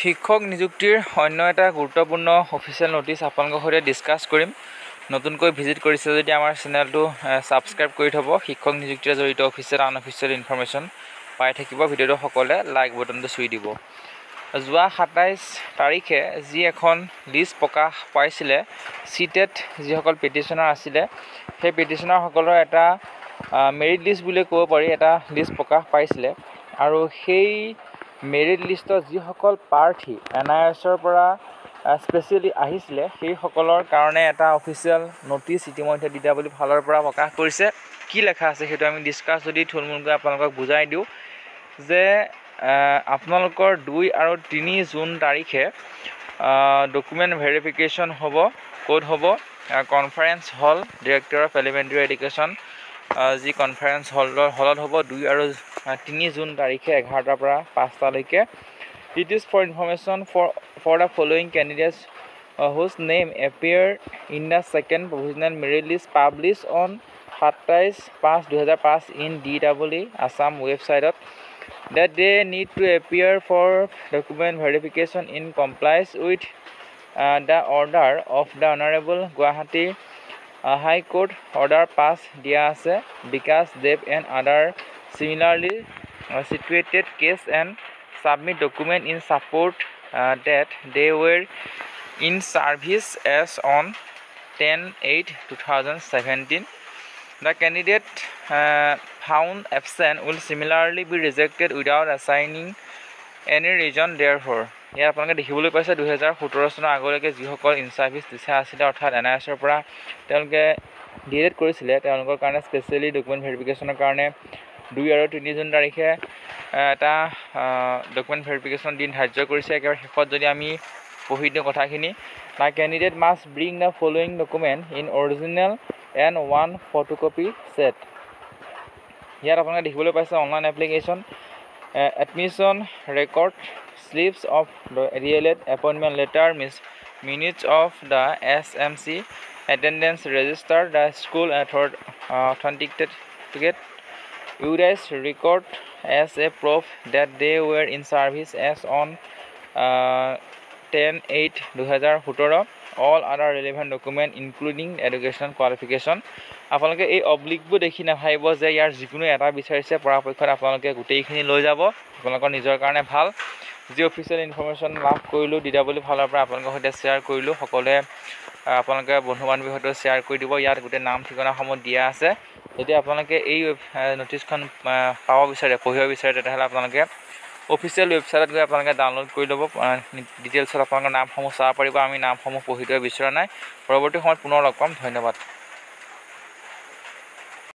শিক্ষক নিযুক্তিৰ অন্য এটা গুৰুত্বপূৰ্ণ অফিচিয়েল নটিচ আপোনালোকৰ সৈতে ডিছকাছ কৰিম। নতুনকৈ ভিজিট কৰিছে যদি আমাৰ চেনেলটো ছাবস্ক্ৰাইব কৰি থ'ব। শিক্ষক নিযুক্তিৰে জড়িত অফিচিয়েল আনঅফিচিয়েল ইনফৰমেশ্যন পাই থাকিব। ভিডিঅ'টো সকলোৱে লাইক বটনটো চুই দিব। যোৱা 27 তাৰিখে যি এখন লিষ্ট প্ৰকাশ পাইছিলে, চিটেট যিসকল পেটিশ্যনাৰ আছিলে, সেই পেটিশ্যনাৰসকলৰ এটা মেৰিট লিষ্ট বুলি ক'ব পাৰি, এটা লিষ্ট প্ৰকাশ পাইছিলে। আৰু সেই মেৰিট লিষ্টত যিসকল প্ৰাৰ্থী NISৰ পৰা স্পেচিয়েলি আহিছিলে, সেইসকলৰ কাৰণে এটা অফিচিয়েল নটিচ ইতিমধ্যে DW ফালৰ পৰা প্ৰকাশ কৰিছে। কি লেখা আছে সেইটো আমি ডিছকাছ যদি থুলমূলকৈ আপোনালোকক বুজাই দিওঁ যে আপোনালোকৰ 2 আৰু 3 জুন তাৰিখে ডকুমেণ্ট ভেৰিফিকেশ্যন হ'ব। ক'ত হ'ব? Conference hall, director of elementary education যি কনফাৰেন্স হলত হ'ব 2 আৰু 3 জুন তাৰিখে 11টাৰ পৰা 5টালৈকে। It is for information for the following candidates whose name appear in the second provisional merit list published on 27/5/2005 in DWE Assam website that they need to appear for document verification in compliance with the order of the Honorable Guwahati High Court order pass dia ase because Dev and other similarly situated case and submit document in support that they were in service as on 10/8/2017. The candidate found absent will similarly be rejected without assigning any reason therefore. ইয়াত আপোনালোকে দেখিবলৈ পাইছে 2017 চনৰ আগলৈকে যিসকল in service teacher আছিলে, অৰ্থাৎ NISৰ পৰা তেওঁলোকে ডিএড কৰিছিলে, তেওঁলোকৰ কাৰণে স্পেচিয়েলি ডকুমেণ্ট ভেৰিফিকেশ্যনৰ কাৰণে 2 আৰু 3 জুন তাৰিখে এটা ডকুমেণ্ট ভেৰিফিকেশ্যন দিন ধাৰ্য কৰিছে। একেবাৰে শেষত যদি আমি পঢ়ি দিওঁ কথাখিনি, the candidate must bring the following document in original and 1 photocopy set. ইয়াত আপোনালোকে দেখিবলৈ পাইছে online application, admission record, slips of DLED, appointment letter, minutes of the SMC, attendance register, the school authenticated UDIS record as a proof that they were in service as on 10/8/2017, all other relevant document including educational qualification. আপোনালোকে এই অব্লিকবোৰ দেখি নাভাবিব যে ইয়াৰ যিকোনো এটা বিচাৰিছে, পৰাপক্ষত আপোনালোকে গোটেইখিনি লৈ যাব, আপোনালোকৰ নিজৰ কাৰণে ভাল। যি অফিচিয়েল ইনফৰমেশ্যন লাভ কৰিলোঁ DW ফালৰ পৰা আপোনালোকৰ সৈতে শ্বেয়াৰ কৰিলোঁ। সকলোৱে আপোনালোকে বন্ধু বান্ধৱীৰ সৈতে শ্বেয়াৰ কৰি দিব। ইয়াত গোটেই নাম ঠিকনাসমূহ দিয়া আছে। যদি আপোনালোকে এই নটিচখন পাব বিচাৰে, পঢ়িব বিচাৰে, তেতিয়াহ'লে আপোনালোকে অফিচিয়েল ৱেবছাইটত গৈ আপোনালোকে ডাউনলোড কৰি ল'ব। ডিটেইলছত আপোনালোকৰ নামসমূহ চাব পাৰিব। আমি নামসমূহ পঢ়ি দিব বিচৰা নাই। পৰৱৰ্তী সময়ত পুনৰ লগ পাম। ধন্যবাদ।